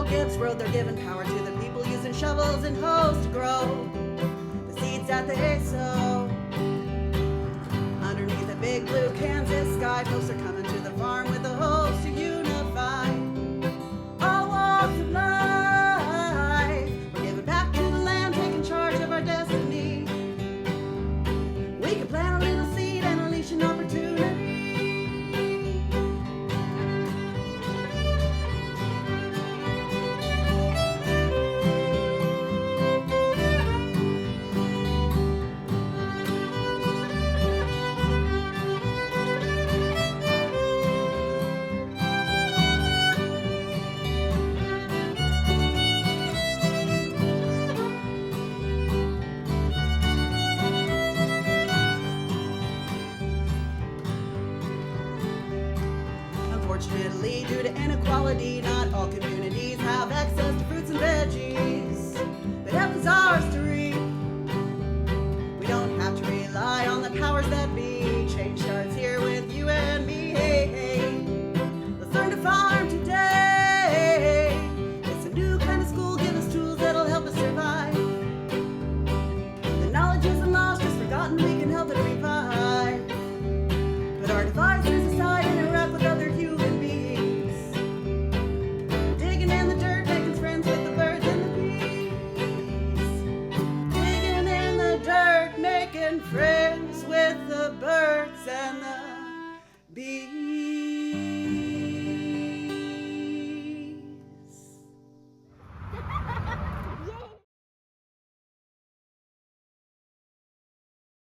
Gibbs wrote they're giving power to the people using shovels and hoes to grow the seeds that they sow. Underneath a big blue Kansas sky, folks are coming to the farm with the hopes to unify all walks of life. We're giving back to the land, taking charge of our destiny. We can plant a little seed and unleash an opportunity. Unfortunately, due to inequality, not all communities have access to fruits and veggies, but heaven's ours to reap. We don't have to rely on the powers that be. Change starts here with you and me. Hey, hey. Let's learn to farm today. It's a new kind of school, give us tools that'll help us survive. The knowledge isn't lost, just forgotten, we can help it revive. Put our devices aside and interact with other human beings. Digging in the dirt, making friends with the birds and the bees. Digging in the dirt, making friends with the birds and the bees.